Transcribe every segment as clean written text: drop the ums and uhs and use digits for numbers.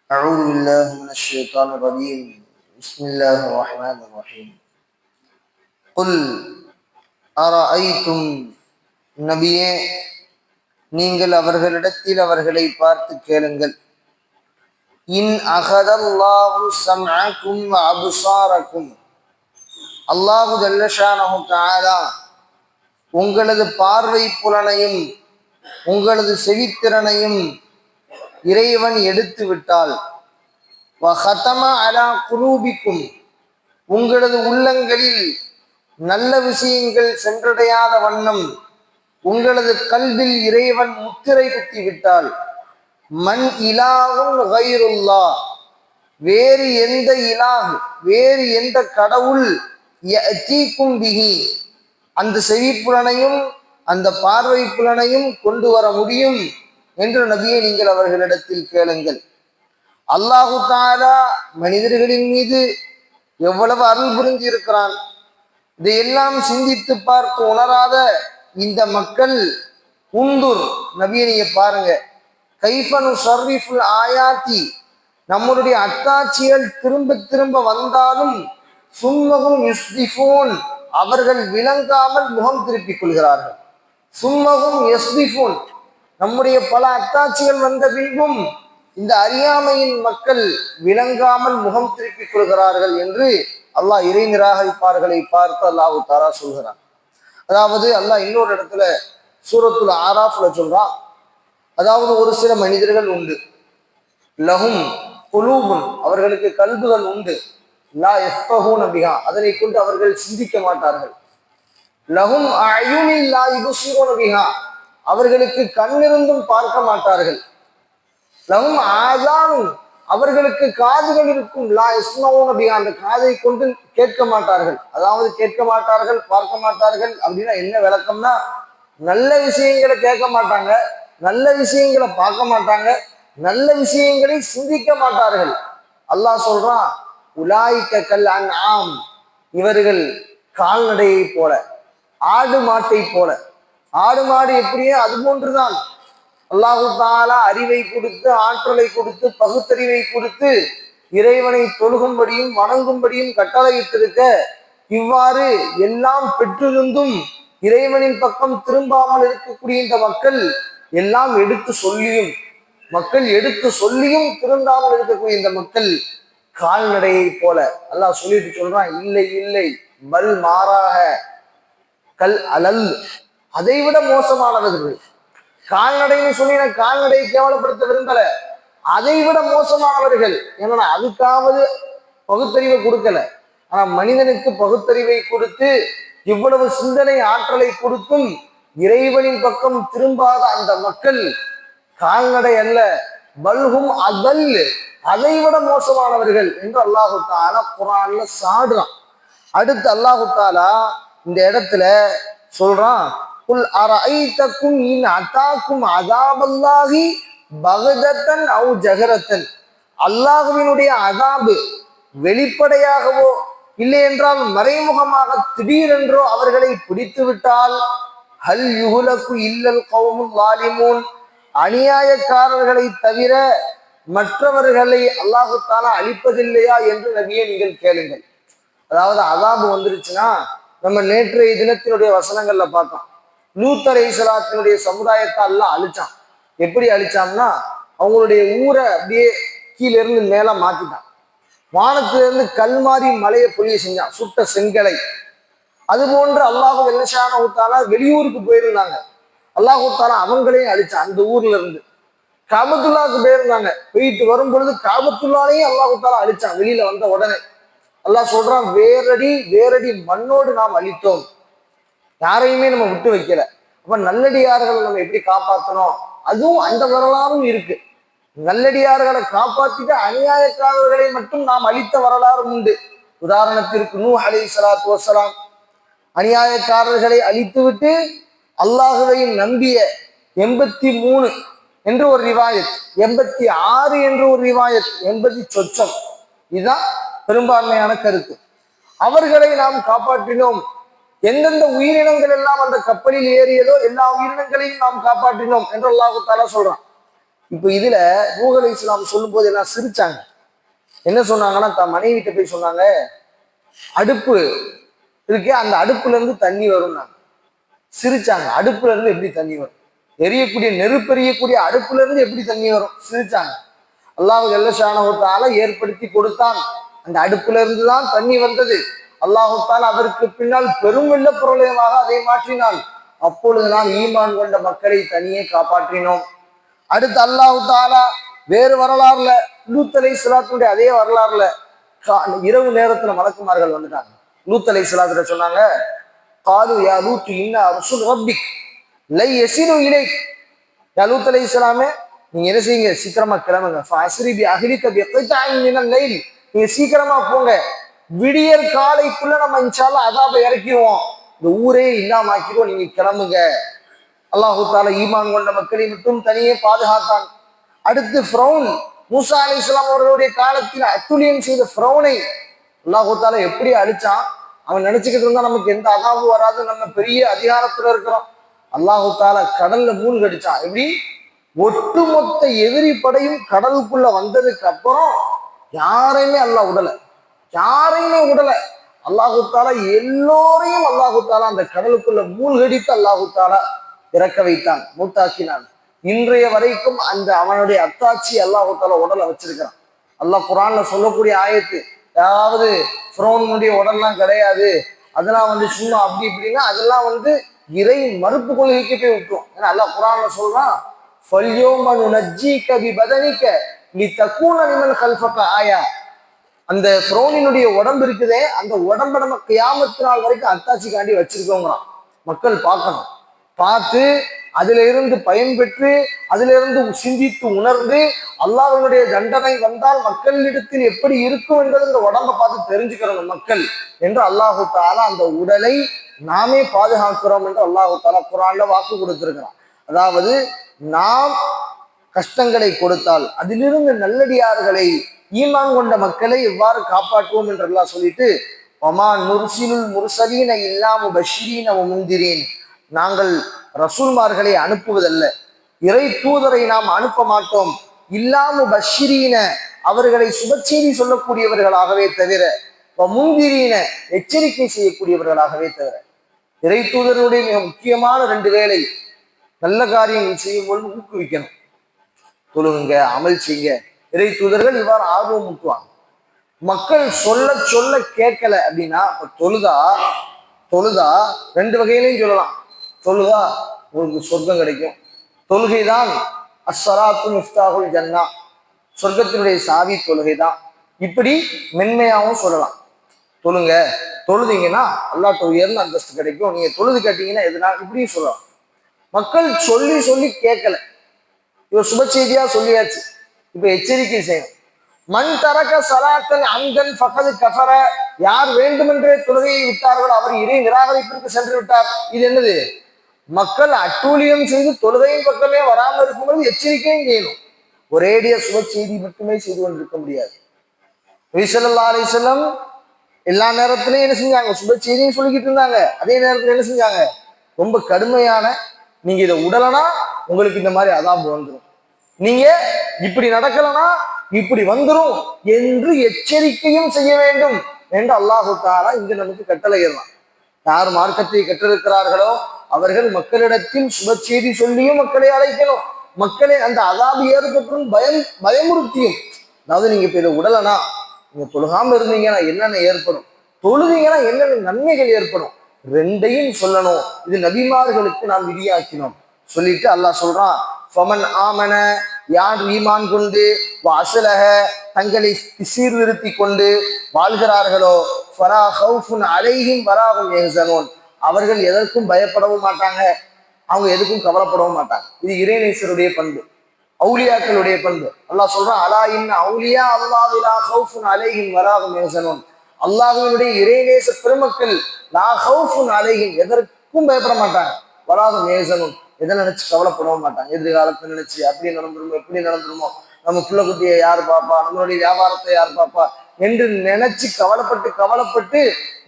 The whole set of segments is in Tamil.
أعوذ بالله من الشيطان الرجيم بسم الله الرحمن الرحيم قل أرأيتم நபியே நீங்கள் அவர்களிடத்தில் அவர்களை பார்த்து கேளுங்கள் இன் அகதல்லாஹு சம்அக்கும் வ அப்சாரக்கும் அல்லாஹு ஜல்ல ஷானஹு தஆலா உங்களது பார்வை புலனையும் உங்களது செவித்திறனையும் இறைவன் எடுத்து விட்டால் வஹதம அலா குலூபிக்கும் உங்களது உள்ளங்களில் நல்ல விஷயங்கள் சென்றடையாத வண்ணம் உங்களது கல்வில் இறைவன் முத்திரை குத்தி விட்டால் மன் இலாஹுன் கைருல்லாஹ் வேறு எந்த இலாஹ் வேறு எந்த கடவுள் யஅதீக்கும் பிஹி அந்த செவிப்புலனையும் அந்த பார்வை புலனையும் கொண்டு வர முடியும் என்று நபியை நீங்கள் அவர்களிடத்தில் கேளுங்கள். அல்லாஹு தஆலா மனிதர்களின் மீது எவ்வளவு அருள் புரிஞ்சு இருக்கிறான். இதையெல்லாம் சிந்தித்து பார்த்து உணராத இந்த மக்கள் உந்துர் நபியை நீங்க பாருங்க, கைஃபனு ஸர்ரிஃபுல் ஆயாத்தி நம்மளுடைய அத்தாட்சிகள் திரும்ப திரும்ப வந்தாலும் சும்மகும் யுஸ்திஃபூன் அவர்கள் விளங்காமல் முகம் திருப்பிக் கொள்கிறார்கள். சும்மகும் யஸ்திஃபூன் நம்முடைய பல அத்தாட்சிகள் வந்த பின்பும் இந்த அறியாமையின் மக்கள் விளங்காமல் முகம் திருப்பிக் கொள்கிறார்கள் என்று அல்லாஹ் இறை நிராகரிப்பார்களை பார்த்து அல்லாஹு தஆலா சொல்கிறான். அதாவது அல்லாஹ் இன்னொரு இடத்துல சூரத்துல் ஆராஃப்ல சொல்றான், அதாவது ஒரு சில மனிதர்கள் உண்டு, லஹும் குலூபுன் அவர்களுக்கு கல்புகள் உண்டு, லா யஃபஹூன பிஹா அதனை கொண்டு அவர்கள் சிந்திக்க மாட்டார்கள், லஹும் அயுனின் லா யுப்சிரூன பிஹா அவர்களுக்கு கண்ணிருந்தும் பார்க்க மாட்டார்கள், லஹும் ஆதான் அவர்களுக்கு காதுகள் இருக்கும், லா யஸ்மஊன பிஹா அந்த காதை கொண்டு கேட்க மாட்டார்கள். அதாவது கேட்க மாட்டார்கள் பார்க்க மாட்டார்கள் அப்படின்னா என்ன விளக்கம்னா, நல்ல விஷயங்களை கேட்க மாட்டாங்க, நல்ல விஷயங்களை பார்க்க மாட்டாங்க, நல்ல விஷயங்களை சிந்திக்க மாட்டார்கள். அல்லாஹ் சொல்றான், உலாயிக்க கல் அன்ஆம் இவர்கள் கால்நடையை போல, ஆடு மாட்டை போல. ஆடு மாடு எப்படியோ அது போன்றுதான் அல்லாஹு தஆலா அறிவை கொடுத்து ஆற்றலை கொடுத்து பகுத்தறிவை கொடுத்து இறைவனை தொழுகும்படியும் வணங்கும்படியும் கட்டளையிட்டிருக்க, இவ்வாறு எல்லாம் பெற்றிருந்தும் இறைவனின் பக்கம் திரும்பாமல் இருக்கக்கூடிய இந்த மக்கள் எல்லாம் எடுத்து சொல்லியும் திருந்தாமல் இருக்கக்கூடிய இந்த மக்கள் கால்நடையை போல. அல்லாஹ் சொல்லிட்டு சொல்றான், இல்லை இல்லை பல் மாறாக கல் அலல் அதை விட மோசமானவர்கள். கால்நடைன்னு சொல்லி நான் கால்நடையை கேவலப்படுத்த விரும்பல, அதை விட மோசமானவர்கள். ஏன்னா அதுக்காவது பகுத்தறிவை கொடுக்கல, ஆனா மனிதனுக்கு பகுத்தறிவை கொடுத்து இவ்வளவு சிந்தனை ஆற்றலை கொடுத்தும் இறைவனின் பக்கம் திரும்பாத அந்த மக்கள் கால்நடை அல்ல, பல்ஹும் அதல் அதை விட மோசமானவர்கள் என்று அல்லாஹு தஆலா குர்ஆன்ல சாடுறான். அடுத்து அல்லாஹு தஆலா இந்த இடத்துல சொல்றான், குல் அரஐதக்கும் இன் அதாக்கும் அஸாபல்லாஹி பகதத்தன் அவ் ஜஹரத்தன் அல்லாஹ்வினுடைய அஸாபு வெளிப்படையாகவோ இல்லை என்றால் மறைமுகமாக திடீரென்றோ அவர்களை பிடித்து விட்டால், ஹல் யுஹ்லகு இல்லல் கௌமுல் ஸாலிமூன் அநியாயக்காரர்களை தவிர மற்றவர்களை அல்லாஹு தஆலா அழிப்பதில்லையா என்று நபியே நீங்கள் கேளுங்கள். அதாவது அஸாபு வந்துருச்சுன்னா, நம்ம நேற்றைய தினத்தினுடைய வசனங்கள்ல பார்த்தோம், லூத் அலைஹிஸ்ஸலாத்தினுடைய சமுதாயத்தை அல்லாஹ் அழிச்சான். எப்படி அழிச்சான்னா, அவங்களுடைய ஊரை அப்படியே கீழே இருந்து மேல மாத்திட்டான், வானத்திலிருந்து கல் மாறி மலையை பொழிய செஞ்சான், சுட்ட செங்கலை. அது போன்று அல்லாஹு ஜல்லஷானஹு தஆலா வெளியூருக்கு போயிருந்தாங்க, அல்லாஹு தஆலா அவங்களையும் அழிச்சான். அந்த ஊர்ல இருந்து காபத்துல்லாவுக்கு போயிருந்தாங்க, போயிட்டு வரும் பொழுது காபத்துல்லாலையும் அல்லாஹு தஆலா அழிச்சான். வெளியில வந்த உடனே அல்லாஹ் சொல்றான், வேரடி மண்ணோடு நாம் அழித்தோம், யாரையுமே நம்ம விட்டு வைக்கல. அப்ப நல்லடியார்களை நம்ம எப்படி காப்பாற்றணும், அதுவும் அந்த வரலாறும் இருக்கு. நல்லடியார்களை காப்பாத்திட்டு அநியாயக்காரர்களை மட்டும் நாம் அழித்த வரலாறும் உண்டு. உதாரணத்திற்கு நூஹ் அலைஹிஸ்ஸலாத்து வஸ்ஸலாம் அநியாயக்காரர்களை அழித்துவிட்டு அல்லாஹுவை நம்பிய 83 என்று ஒரு ரிவாயத், 86 என்று ஒரு ரிவாயத், 80 சொச்சம், இதுதான் பெரும்பான்மையான கருத்து. அவர்களை நாம் காப்பாற்றினோம். எந்தெந்த உயிரினங்கள் எல்லாம் அந்த கப்பலில் ஏறியதோ எல்லா உயிரினங்களையும் நாம் காப்பாற்றினோம் என்று அல்லாஹு தஆலா சொல்றான். இப்ப இதுல நூஹ் அலைஹிஸ்ஸலாம் சொல்லும் போது எல்லாம் சிரிச்சாங்க. என்ன சொன்னாங்கன்னா, தன் மனைவிட்ட போய் சொன்னாங்க, அடுப்பு இருக்கே அந்த அடுப்புல இருந்து தண்ணி வரும். சிரிச்சாங்க. அடுப்புல இருந்து எப்படி தண்ணி வரும்? எரியக்கூடிய நெருப்பு எரியக்கூடிய அடுப்புல இருந்து எப்படி தண்ணி வரும்? சிரிச்சாங்க. அல்லாஹ் ஜல்ல ஷானஹு தஆலா ஏற்படுத்தி கொடுத்தான். அந்த அடுப்புல இருந்துதான் தண்ணி வந்தது. அல்லாஹு தஆலா அதற்கு பின்னால் பெரும் வெள்ள பிரளயமாக அதை மாற்றினான். அப்பொழுது நாம் ஈமான் கொண்ட மக்களை தனியே காப்பாற்றினோம். அடுத்து அல்லாஹு தஆலா வேறு வரலாறுல லூத் அலைஹிஸ்ஸலாத்துடைய அதே வரலாறுல இரவு நேரத்துல மலக்குமார்கள் வந்துட்டாங்க. லூத் அலைஹிஸ்ஸலாத்துல சொன்னாங்க, காலு யா லூத் இன்னா ரசூல் ரப்பிக் லை யஸிலு இலைக். யா லூத் அலைஹிஸ்ஸலாமே, நீங்க என்ன செய்யுங்க, சீக்கிரமா கிளம்புங்க. ஃபஅஸ்ரி பி அஹ்லிக பிகித்அன் மினல் லைல். நீங்க சீக்கிரமா போங்க, விடியற் காலைக்குள்ள நம்ம இன்ஷா அல்லாஹ் அஸாபை இறக்கிடுவோம், இந்த ஊரே இல்லாம ஆக்கிடுவோம், நீங்க கிளம்புங்க. அல்லாஹு தஆலா ஈமான் கொண்ட மக்களை மட்டும் தனியே பாதுகாத்தான். அடுத்து ஃபிரௌன், மூசா அலைஹிஸ்ஸலாம் அவர்களுடைய காலத்தில் அத்துலியம் செய்த ஃபிரௌனை அல்லாஹு தஆலா எப்படி அழிச்சான்? அவன் நினைச்சுக்கிட்டு இருந்தா நமக்கு எந்த அதாபும் வராது, நம்ம பெரிய அதிகாரத்துல இருக்கிறோம். அல்லாஹு தஆலா கடல்ல மூழ்கடிச்சான். எப்படி? ஒட்டுமொத்த எதிரி படையும் கடலுக்குள்ள வந்ததுக்கு அப்புறம் யாரையுமே அல்லாஹ் விடல, யாரையுமே விடல. அல்லாஹு தஆலா எல்லோரையும் அல்லாஹு தஆலா அந்த கடலுக்குள்ள மூழ்கடித்து அல்லாஹு தஆலா இறக்க வைத்தான், மூத்தாக்கினான். இன்றைய வரைக்கும் அந்த அவனுடைய அத்தாட்சி அல்லாஹு தஆலா உடலை வச்சிருக்கிறான். அல்லாஹ் குர்ஆன்ல சொல்லக்கூடிய ஆயத்து, அதாவது ஃபிரௌனுடைய உடல்லாம் கிடையாது, அதெல்லாம் சும்மா அப்படி இப்படின்னா அதெல்லாம் இறை மறுப்பு கொள்கைக்கு போய் விட்டுரும். ஏன்னா அல்லாஹ் குர்ஆன்ல சொல்றான், ஃபல்யௌம நுனஜ்ஜீக பிபதனிக லிதகூன லிமன் கல்ஃபக ஆயா. அந்த ஃபிரௌனினுடைய உடம்பு இருக்குதே, அந்த உடம்பை நம்ம கியாமத் நாள் வரைக்கும் அத்தாட்சிக்காண்டி வச்சிருக்கோங்கிறான். மக்கள் பார்க்கணும், பார்த்து அதுல இருந்து பயன்பெற்று அதுல இருந்து சிந்தித்து உணர்ந்து அல்லாஹ்வுடைய தண்டனை வந்தால் மக்களிடத்தில் எப்படி இருக்கும் என்பது இந்த உடம்பை பார்த்து தெரிஞ்சுக்கிறோம் மக்கள் என்று அல்லாஹு தஆலா அந்த உடலை நாமே பாதுகாக்கிறோம் என்று அல்லாஹு தஆலா குர்ஆன்ல வாக்கு கொடுத்திருக்கிறான். அதாவது நாம் கஷ்டங்களை கொடுத்தால் அதிலிருந்து நல்லடியார்களை ஈமான் கொண்ட மக்களை எவ்வாறு காப்பாற்றுவோம் என்று அல்லாஹ் சொல்லிட்டு, ஒமா நுர்சிலுல் முர்சலீன இல்லா முபஷ்ஷிரீன வ முன்திரீன், நாங்கள் ரசூல்மார்களை அனுப்புவதல்ல, இறை தூதரை நாம் அனுப்ப மாட்டோம், இல்லாமு பஷீரீன அவர்களை சுபச்செய்தி சொல்லக்கூடியவர்களாகவே தவிர, முந்திரீன எச்சரிக்கை செய்யக்கூடியவர்களாகவே தவிர. இறை தூதருடைய மிக முக்கியமான 2 வேலை, நல்ல காரியங்கள் செய்யும் பொழுது ஊக்குவிக்கணும், தொழுகுங்க, அமல் செய்யுங்க. இறை தூதர்கள் இவ்வாறு ஆர்வம் ஊட்டுவாங்க. மக்கள் சொல்ல சொல்ல கேட்கல அப்படின்னா தொழுதா 2 வகையிலையும் சொல்லலாம். தொழுதா உங்களுக்கு சொர்க்கம் கிடைக்கும், தொழுகைதான் அஸ்ஸலாத்து மிஃப்தாஹுல் ஜன்னா, சொர்க்கத்தினுடைய சாவி தொழுகை தான். இப்படி மென்மையாகவும் சொல்லலாம். தொழுங்க, தொழுதீங்கன்னா அல்லாஹ்ட்ட உயர்ந்த அந்தஸ்து கிடைக்கும், நீங்க தொழுது கேட்டீங்கன்னா எதுனா, இப்படியும் சொல்லலாம். மக்கள் சொல்லி சொல்லி கேட்கல, இவர் சுப செய்தியா சொல்லியாச்சு, இப்ப எச்சரிக்கை செய்யணும். மண் தரக்க சலாத்தன் அங்கன் ஃபகது கஃபர, யார் வேண்டுமென்றே தொழுகையை விட்டார்களோ அவர் இறை நிராகரிப்பிற்கு சென்று விட்டார். இது என்னது? மக்கள் அட்டூழியம் செய்து தொழுகையின் பக்கமே வராமல் இருக்கும்போது எச்சரிக்கையும் செய்யணும். ஒரேடிய சுப செய்தி மட்டுமே செய்து கொண்டிருக்க முடியாது. நபி ஸல்லல்லாஹு அலைஹி வஸல்லம் எல்லா நேரத்திலையும் என்ன செஞ்சாங்க? சுப செய்தியும் சொல்லிக்கிட்டு இருந்தாங்க. அதே நேரத்தில் என்ன செஞ்சாங்க? ரொம்ப கடுமையான, நீங்க இதை உடலனா உங்களுக்கு இந்த மாதிரி அதாபு வந்துடும், நீங்க இப்படி நடக்கலனா இப்படி வந்துடும் என்று எச்சரிக்கையும் செய்ய வேண்டும் என்று அல்லாஹு தஆலா இங்கு நமக்கு கட்டளையிடலாம். யார் மார்க்கத்தை கற்றிருக்கிறார்களோ அவர்கள் மக்களிடத்தில் சுப செய்தி சொல்லியும் மக்களை அழைக்கணும், மக்களை அந்த அதாபு ஏற்பட்டும் பயமுறுத்தியும். அதாவது நீங்க இப்ப இதை உடலனா, நீங்க தொழுகாம இருந்தீங்கன்னா என்னென்ன ஏற்படும், தொழுதீங்கன்னா என்னென்ன நன்மைகள் ஏற்படும், 2ஐயும் சொல்லணும். இது நபிமார்களுக்கு நாம் விதியாக்கினோம். சொல்லிட்டு அல்லாஹ் சொல்றான், ஃபமன் ஆமன, யார் ஈமான் கொண்டு அஸ்லஹ தங்களை சீர்திருத்தி கொண்டு வாழ்கிறார்களோ, ஃபலா ஹவுஃபுன் அலைஹிம் வலா ஹும் யஹ்ஸனூன், அவர்கள் எதற்கும் பயப்படவும் மாட்டாங்க, அவங்க எதுக்கும் கவலைப்படவும் மாட்டாங்க. இது இறைநேசருடைய பண்பு, அவுலியாக்களுடைய பண்பு. அல்லாஹ் சொல்றான், அலா இன் அவுலியா அல்லாஹ் லா ஹவுஃபுன் அலைஹிம் வலா ஹும் யஹ்ஸனூன், அல்லாஹ்வுடைய இறைநேச பெருமக்கள் லா ஹவுஃபுன் அலைஹிம் எதற்கும் பயப்பட மாட்டாங்க, வலா ஹும் யஹ்ஸனூன் எதை நினைச்சு கவலைப்படவும் மாட்டாங்க. எதிர்காலத்தை நினைச்சு அப்படி நடந்துருமோ எப்படி நடந்துருமோ, நம்ம பிள்ளை குட்டியை யார் பாப்பா, நம்மளுடைய வியாபாரத்தை யார் பாப்பா என்று நினைச்சு கவலைப்பட்டு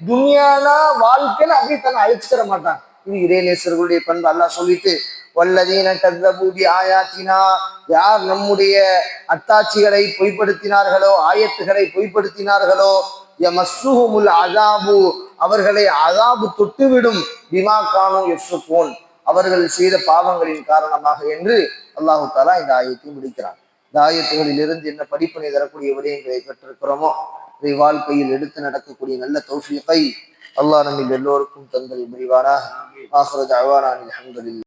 துனியானா வாழ்க்கையில அப்படி தன்னை அழிச்சுக்கிற மாட்டாங்க. இது இறைநேசர்களுடைய பண்பு. அல்லாஹ் சொல்லிட்டு, வல்லதீன கல்லபூ பிஆயாத்தினா, யார் நம்முடைய அத்தாட்சிகளை பொய்ப்படுத்தினார்களோ, ஆயத்துகளை பொய்ப்படுத்தினார்களோ, யமஸ்ஸுஹுமுல் அஸாபு, அவர்களை அஸாபு தொட்டுவிடும், பிமா கானூ யஃப்ஸுகூன், அவர்கள் செய்த பாவங்களின் காரணமாக என்று அல்லாஹு தஆலா இந்த ஆயத்தை முடிக்கிறான். இந்த ஆயத்துகளில் இருந்து என்ன படிப்பினை தரக்கூடிய விடயங்களை பெற்றிருக்கிறோமோ இதை வாழ்க்கையில் எடுத்து நடக்கக்கூடிய நல்ல தௌஃபீகை அல்லாஹ் நம்மில் எல்லோருக்கும் தந்தல் புரிவாராக. ஆகிரு தஅவானா அல்ஹம்துலில்லாஹ்.